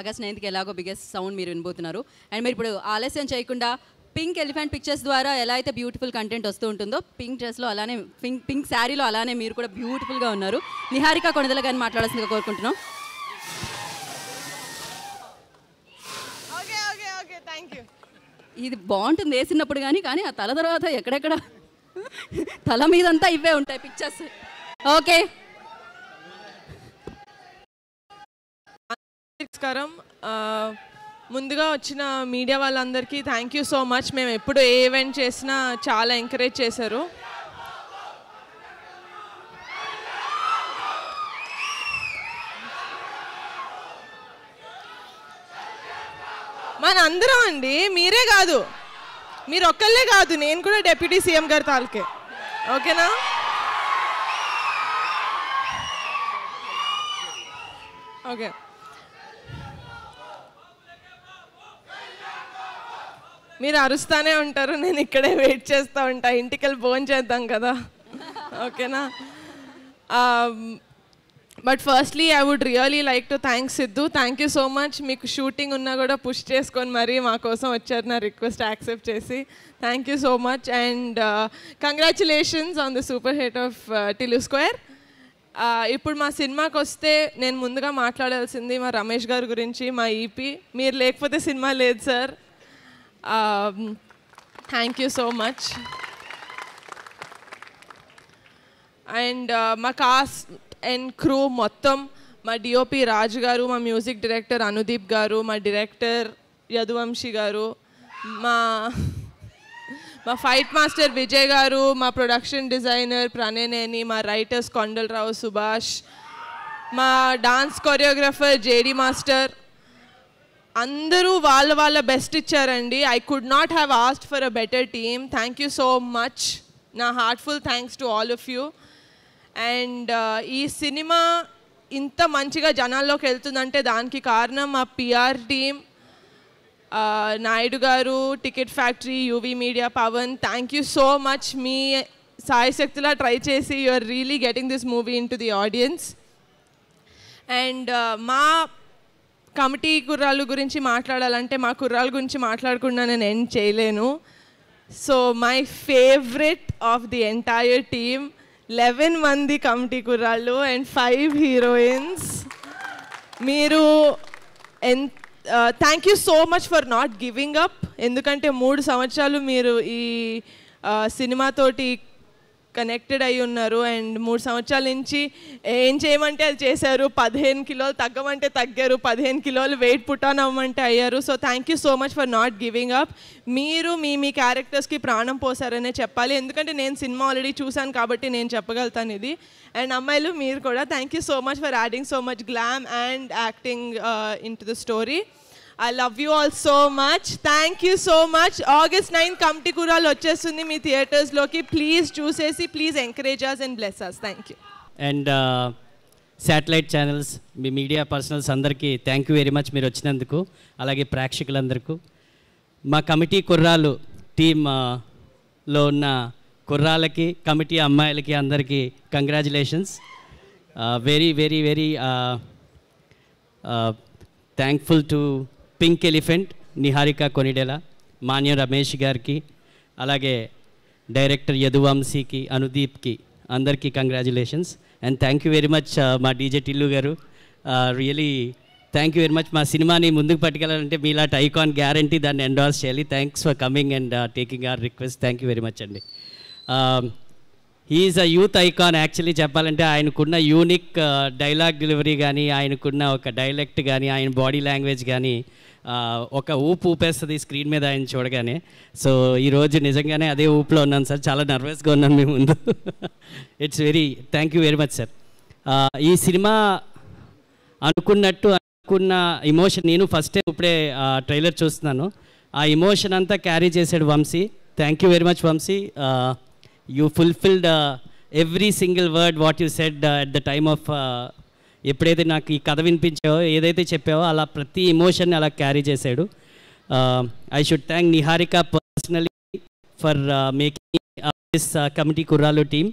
August 9th ఎలాగో biggest sound మీరు వినబోతున్నారు. And మీరు ఇప్పుడు ఆలస్యం చేయకుండా పింక్ ఎలిఫెంట్ పిక్చర్స్ ద్వారా ఎలా అయితే బ్యూటిఫుల్ కంటెంట్ వస్తూ ఉంటుందో పింక్ డ్రెస్లో అలానే పింక్ శారీలో అలానే మీరు కూడా బ్యూటిఫుల్గా ఉన్నారు. నిహారిక కొణిదెల గారిని మాట్లాడాల్సిందిగా కోరుకుంటున్నాం. ఇది బాగుంటుంది వేసినప్పుడు కానీ ఆ తల తర్వాత ఎక్కడెక్కడ తల మీదంతా ఇవే ఉంటాయి పిక్చర్స్. ఓకే, నమస్కారం. ముందుగా వచ్చిన మీడియా వాళ్ళందరికీ థ్యాంక్ యూ సో మచ్. మేము ఎప్పుడు ఏ ఈవెంట్ చేసినా చాలా ఎంకరేజ్ చేశారు. మన అందరం అండి, మీరే కాదు, మీరు ఒక్కళ్ళే కాదు, నేను కూడా డిప్యూటీ సీఎం గారి తాలూకే. ఓకేనా? ఓకే, మీరు అరుస్తానే ఉంటారు, నేను ఇక్కడే వెయిట్ చేస్తూ ఉంటా. ఇంటికి వెళ్ళి ఫోన్ చేద్దాం కదా. ఓకేనా? But firstly I would really like to thank Siddhu. Thank you so much. మీకు షూటింగ్ ఉన్నా కూడా పుష్ చేసుకొని మరీ మా కోసం వచ్చారు, నా రిక్వెస్ట్ యాక్సెప్ట్ చేసి. Thank you so much and congratulations on the super hit of Tillu square. ఇప్పుడు మా సినిమాకి వస్తే నేను ముందుగా మాట్లాడాల్సింది మా రమేష్ గారి గురించి, మా ఈపీ. మీరు లేకపోతే సినిమా లేదు sir. Thank you so much. And మా కాస్ట్ అండ్ క్రూ మొత్తం, మా డిఓపి రాజు గారు, మా మ్యూజిక్ డైరెక్టర్ అనుదీప్ గారు, మా డైరెక్టర్ యదువంశీ గారు, మా ఫైట్ మాస్టర్ విజయ్ గారు, మా ప్రొడక్షన్ డిజైనర్ ప్రణయనేని, మా రైటర్స్ కొండలరావు సుభాష్, మా డాన్స్ కొరియోగ్రాఫర్ జేడి మాస్టర్, అందరూ వాళ్ళ బెస్ట్ ఇచ్చారండి. I could not have asked for a better team. Thank you so much. నా heartful thanks to all of you. And ఈ సినిమా ఇంత మంచిగా జనాల్లోకి వెళ్తుందంటే దానికి కారణం మా పిఆర్ టీమ్, నాయుడు గారు, ticket factory, UV media, Pavan. Thank you so much. మీ సాయశక్తిలా ట్రై చేసి you are really getting this movie in to the audience. And మా కమిటీ కుర్రాళ్ళ గురించి మాట్లాడాలంటే మా కుర్రాళ్ళ గురించి మాట్లాడకుండా నేను ఎండ్ చేయలేను. So my favourite of the entire team, 11 మంది కమిటీ కుర్రాళ్ళు అండ్ 5 హీరోయిన్స్. మీరు thank you so much for not giving up. ఎందుకంటే 3 సంవత్సరాలు మీరు ఈ సినిమాతోటి కనెక్టెడ్ అయి ఉన్నారు అండ్ 3 సంవత్సరాల నుంచి ఏం చేయమంటే అది చేశారు. 15 కిలోలు తగ్గమంటే తగ్గారు, 15 కిలోలు వెయిట్ పుట్ ఆన్ అవ్వమంటే అయ్యారు. So thank you so much for not giving up. మీరు మీ క్యారెక్టర్స్కి ప్రాణం పోసారనే చెప్పాలి, ఎందుకంటే నేను సినిమా ఆల్రెడీ చూశాను కాబట్టి నేను చెప్పగలుగుతాను ఇది. అండ్ అమ్మాయిలు మీరు కూడా thank you so much for adding so much glam and acting in to the story. I love you all so much. Thank you so much. August 9 committee కుర్రాళ్ళు వచ్చేస్తుంది మీ థియేటర్స్లోకి. ప్లీజ్ చూసేసి please encourage us and bless us. Thank you. And satellite channels, me media personals అందరికీ thank you very much మీరు వచ్చినందుకు. అలాగే ప్రేక్షకులందరికీ, మా committee కుర్రాళ్ళు టీంలో ఉన్న కుర్రాళ్ళకి, కమిటీ అమ్మాయిలకి అందరికీ congratulations. Very very very thankful to Pink Elephant, Niharika Konidela, Manyam Ramesh గారికి, అలాగే డైరెక్టర్ యదువంశీకి, అనుదీప్కి అందరికీ congratulations. And thank you very much మా డీజే టిల్లు గారు. Really thank you very much. మా సినిమాని ముందుకు పట్టుకెళ్ళాలంటే మీలాంటి ఐకాన్ గ్యారంటీ దాన్ని ఎండార్స్ చేయాలి. Thanks for coming and taking our request. Thank you very much అండి. He's a youth icon. Actually చెప్పాలంటే ఆయనకున్న యూనిక్ డైలాగ్ డెలివరీ కానీ, ఆయనకున్న ఒక డైలెక్ట్ కానీ, ఆయన బాడీ లాంగ్వేజ్ కానీ ఒక ఊపు ఊపేస్తుంది స్క్రీన్ మీద ఆయన చూడగానే. సో ఈరోజు నిజంగానే అదే ఊపులో ఉన్నాను సార్. చాలా నర్వస్గా ఉన్నాను మీ ముందు. It's very thank you very much sir. ఈ సినిమా అనుకున్న ఇమోషన్, నేను ఫస్ట్ టైం ఇప్పుడే ట్రైలర్ చూస్తున్నాను, ఆ ఇమోషన్ అంతా క్యారీ చేశాడు Vamshi. Thank you very much Vamshi. You fulfilled every single word what you said at the time of ఎప్పుడైతే నాకు ఈ కథ వినిపించావో, ఏదైతే చెప్పావో అలా ప్రతి ఎమోషన్ అలా క్యారీ చేశాడు. I should thank Niharika personally for making this committee కుర్రాలు team.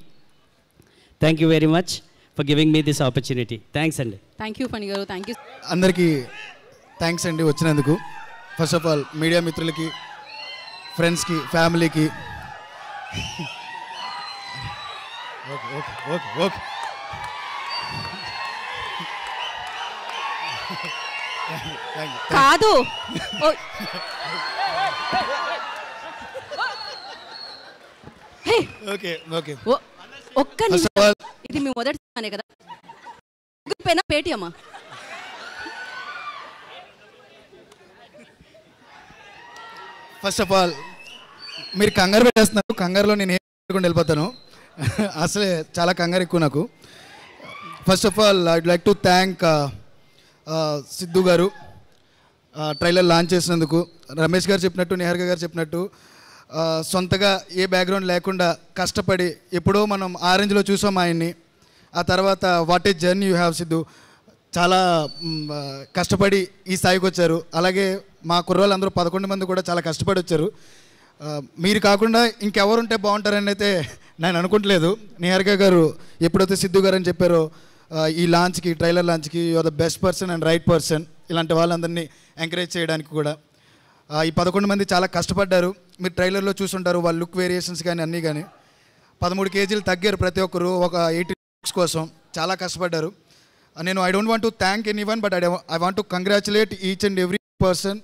Thank you very much for giving me this opportunity. Thanks అండి. థ్యాంక్ యూ ఫణి గారు. Thank you. అందరికీ థ్యాంక్స్ అండి వచ్చినందుకు. ఫస్ట్ ఆఫ్ ఆల్ మీడియా మిత్రులకి, ఫ్రెండ్స్కి, ఫ్యామిలీకి. ఓకే ఓకే ఓకే ఓకే కాదు ఓకే ఓకే. ఒక్క నిమిషం, ఇది మీ మొదటి సినిమానే కదా? గూగుల్ పేనా పేటిఎమ్మా? ఫస్ట్ ఆఫ్ ఆల్ మీరు కంగారు పెట్టేస్తున్నారు. కంగారులో నేను ఏం పెట్టుకుని వెళ్ళిపోతాను. అసలే చాలా కంగారు ఎక్కువ నాకు. First of all I'd like to thank Siddhu గారు ట్రైలర్ లాంచ్ చేసినందుకు. రమేష్ గారు చెప్పినట్టు, నిహారిక గారు చెప్పినట్టు సొంతగా ఏ బ్యాక్గ్రౌండ్ లేకుండా కష్టపడి, ఎప్పుడో మనం ఆరెంజ్లో చూసాం ఆయన్ని. ఆ తర్వాత what a journey you have Siddhu. చాలా కష్టపడి ఈ స్థాయికి వచ్చారు. అలాగే మా కుర్రోళ్ళందరూ 11 మంది కూడా చాలా కష్టపడి వచ్చారు. మీరు కాకుండా ఇంకెవరుంటే బాగుంటారని అయితే నేను అనుకుంటలేదు. నిహారిక గారు ఎప్పుడైతే సిద్ధు గారు అని చెప్పారో ఈ లాంచ్కి, ట్రైలర్ లాంచ్కి, you are the best person and right person, ఇలాంటి వాళ్ళందరినీ ఎంకరేజ్ చేయడానికి కూడా. ఈ 11 మంది చాలా కష్టపడ్డారు. మీరు ట్రైలర్లో చూసుంటారు వాళ్ళ లుక్ వేరియేషన్స్ కానీ అన్నీ కానీ. 13 కేజీలు తగ్గారు ప్రతి ఒక్కరు ఒక 80 లుక్స్ కోసం. చాలా కష్టపడ్డారు. నేను I don't want to thank any one, but I want to congratulate each and every person.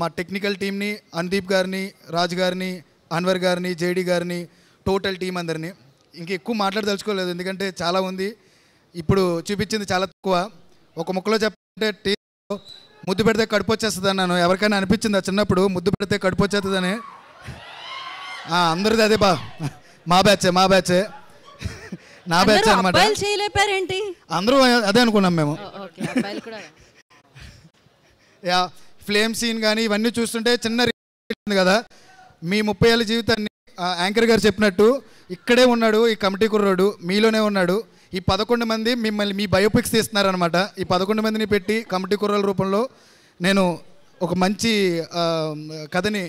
మా టెక్నికల్ టీమ్ని, అనుదీప్ గారిని, రాజ్ గారిని, అన్వర్ గారిని, జేడీ గారిని, టోటల్ టీం అందరినీ. ఇంక ఎక్కువ మాట్లాడదలుచుకోలేదు ఎందుకంటే చాలా ఉంది. ఇప్పుడు చూపించింది చాలా తక్కువ. ఒక ముక్కలో చెప్పాలంటే టీంలో ముద్దు పెడితే కడుపు వచ్చేస్తుంది అన్నాను. ఎవరికైనా అనిపించింది చిన్నప్పుడు ముద్దు పెడితే కడుపు వచ్చేస్తుందని? అందరిది అదే మా బ్యాచే నా బ్యాచ్ అనమాట. అందరూ అదే అనుకున్నాం మేము. యా, ఫ్లేమ్ సీన్ కానీ ఇవన్నీ చూస్తుంటే చిన్న కదా. మీ 30 ఏళ్ళ జీవితాన్ని యాంకర్ గారు చెప్పినట్టు ఇక్కడే ఉన్నాడు ఈ కమిటీ కుర్రోడు, మీలోనే ఉన్నాడు. ఈ 11 మంది మిమ్మల్ని మీ బయోపిక్స్ తీస్తున్నారనమాట. ఈ 11 మందిని పెట్టి కమిటీ కుర్రోళ్ళ రూపంలో నేను ఒక మంచి కథని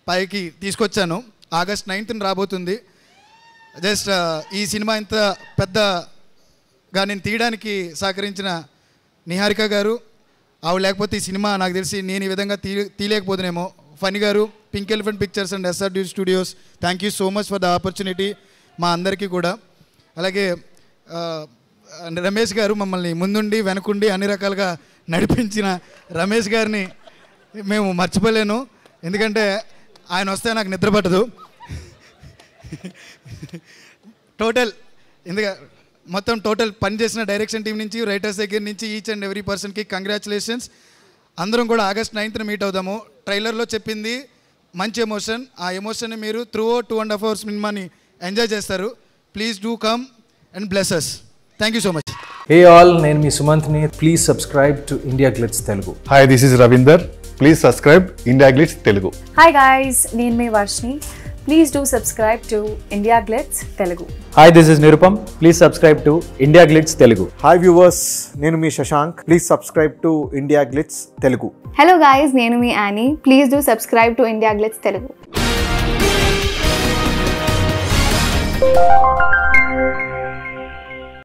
పైకి తీసుకొచ్చాను. ఆగస్ట్ 9th రాబోతుంది. జస్ట్ ఈ సినిమా ఇంత పెద్దగా నేను తీయడానికి సహకరించిన నిహారిక గారు, ఆవిడ లేకపోతే ఈ సినిమా నాకు తెలిసి నేను ఈ విధంగా తీయలేకపోతున్నామో. ఫనీ గారు, pink elephant pictures and SRD studios, thank you so much for the opportunity మా అందరికీ కూడా. అలాగే రమేష్ గారు మమ్మల్ని ముందుండి వెనకుండి అన్ని రకాలుగా నడిపించిన రమేష్ గారిని మేము మర్చిపోలేను. ఎందుకంటే ఆయన వస్తే నాకు నిద్ర పట్టదు. మొత్తం టోటల్ పనిచేసిన డైరెక్షన్ టీం నుంచి, రైటర్స్ దగ్గర నుంచి ఈచ్ అండ్ ఎవ్రీ పర్సన్కి కంగ్రాచులేషన్స్. అందరం కూడా ఆగస్ట్ 9th మీట్ అవుదాము. ట్రైలర్లో చెప్పింది మంచి ఎమోషన్. ఆ ఎమోషన్ని మీరు త్రూ 2.5 hours సినిమాని ఎంజాయ్ చేస్తారు. Please do come and bless us. Thank you so much. Hey all, నేను మీ సుమంత్ని. Please subscribe to India Glitz Telugu. Hi, this is Ravinder. Please subscribe India Glitz Telugu. Hi guys, నేను మీ Varshini. Please do subscribe to India Glitz Telugu. Hi, this is Nirupam. Please subscribe to India Glitz Telugu. Hi viewers, నేను మీ Shashank. Please subscribe to India Glitz Telugu. Hello guys, నేను మీ Annie. Please do subscribe to India Glitz Telugu.